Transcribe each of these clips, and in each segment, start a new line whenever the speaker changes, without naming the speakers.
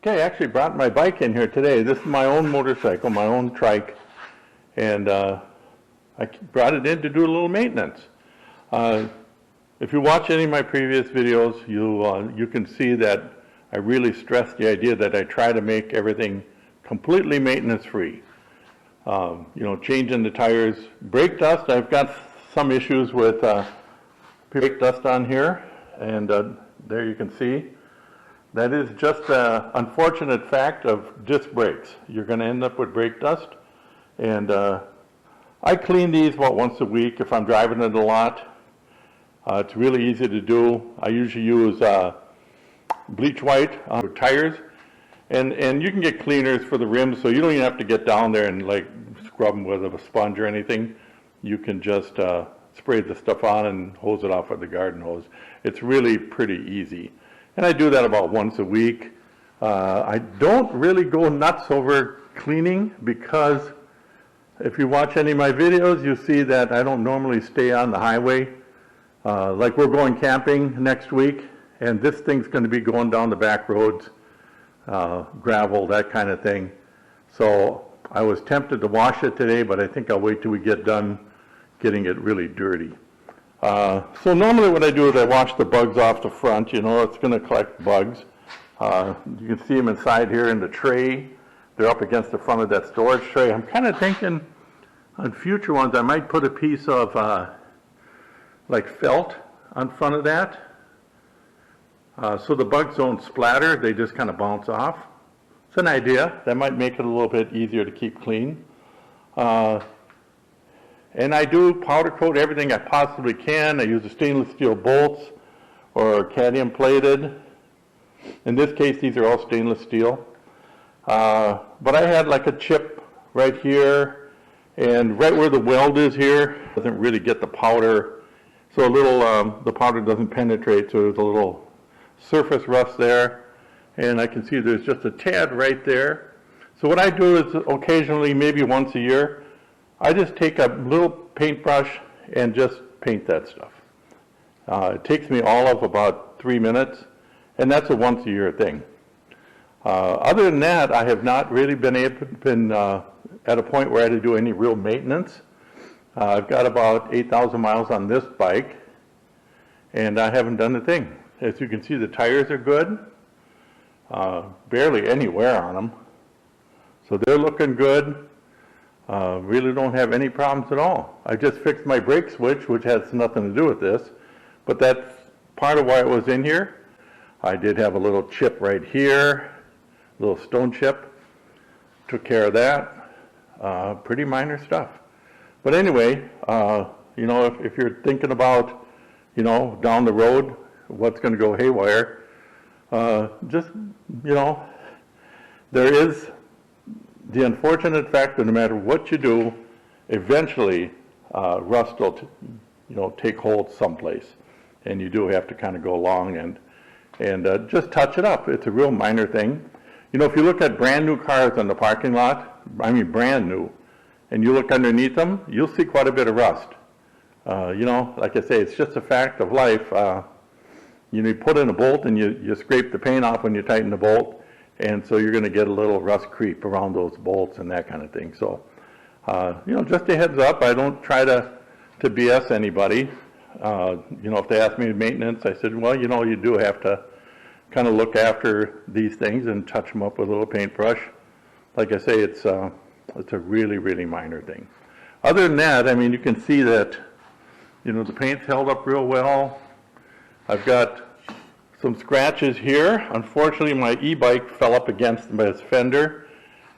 Okay, I actually brought my bike in here today. This is my own motorcycle, my own trike, and I brought it in to do a little maintenance. If you watch any of my previous videos, you can see that I really stress the idea that I try to make everything completely maintenance-free. Changing the tires, brake dust. I've got some issues with brake dust on here, and there you can see. That is just an unfortunate fact of disc brakes. You're going to end up with brake dust. And I clean these about once a week if I'm driving it a lot. It's really easy to do. I usually use bleach white on tires. And you can get cleaners for the rims, so you don't even have to get down there and like scrub them with a sponge or anything. You can just spray the stuff on and hose it off with the garden hose. It's really pretty easy. And I do that about once a week. I don't really go nuts over cleaning because if you watch any of my videos, you see that I don't normally stay on the highway. Like we're going camping next week, and this thing's going to be going down the back roads, gravel, that kind of thing. So I was tempted to wash it today, but I think I'll wait till we get done getting it really dirty. So normally what I do is I wash the bugs off the front. It's going to collect bugs. You can see them inside here in the tray. They're up against the front of that storage tray. I'm kind of thinking on future ones I might put a piece of like felt on front of that so the bugs don't splatter. They just kind of bounce off. It's an idea. That might make it a little bit easier to keep clean. And I do powder coat everything I possibly can. I use the stainless steel bolts or cadmium plated. In this case, these are all stainless steel. But I had like a chip right here, and right where the weld is here, doesn't really get the powder. So the powder doesn't penetrate, so there's a little surface rust there. And I can see there's just a tad right there. So what I do is occasionally, maybe once a year, I just take a little paintbrush and just paint that stuff. It takes me all of about 3 minutes, and that's a once a year thing. Other than that, I have not really been at a point where I had to do any real maintenance. I've got about 8,000 miles on this bike, and I haven't done a thing. As you can see, the tires are good. Barely any wear on them. So they're looking good. Really don't have any problems at all. I just fixed my brake switch, which has nothing to do with this, but that's part of why it was in here. I did have a little chip right here, a little stone chip. Took care of that. Pretty minor stuff. But anyway, if you're thinking about, down the road, what's going to go haywire, there is the unfortunate fact that no matter what you do, eventually rust will take hold someplace, and you do have to kind of go along and just touch it up. It's a real minor thing. If you look at brand new cars in the parking lot, I mean brand new, and you look underneath them, you'll see quite a bit of rust. Like I say, it's just a fact of life. You put in a bolt and you scrape the paint off when you tighten the bolt. And so you're going to get a little rust creep around those bolts and that kind of thing. So, just a heads up. I don't try to BS anybody. If they ask me maintenance, I said, well, you do have to kind of look after these things and touch them up with a little paintbrush. Like I say, it's a really, really minor thing. Other than that, I mean, you can see that, the paint's held up real well. I've got some scratches here. Unfortunately, my e-bike fell up against this fender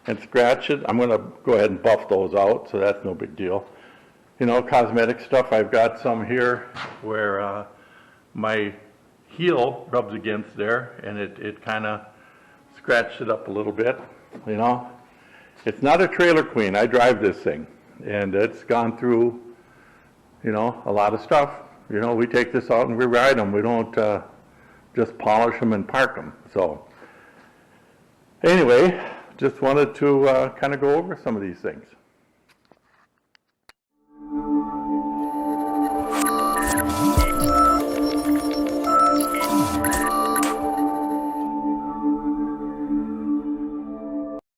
and scratched it. I'm going to go ahead and buff those out, so that's no big deal. Cosmetic stuff. I've got some here where my heel rubs against there, and it kind of scratched it up a little bit. It's not a trailer queen. I drive this thing, and it's gone through, a lot of stuff. We take this out and we ride them. We don't just polish them and park them. So anyway, just wanted to kind of go over some of these things.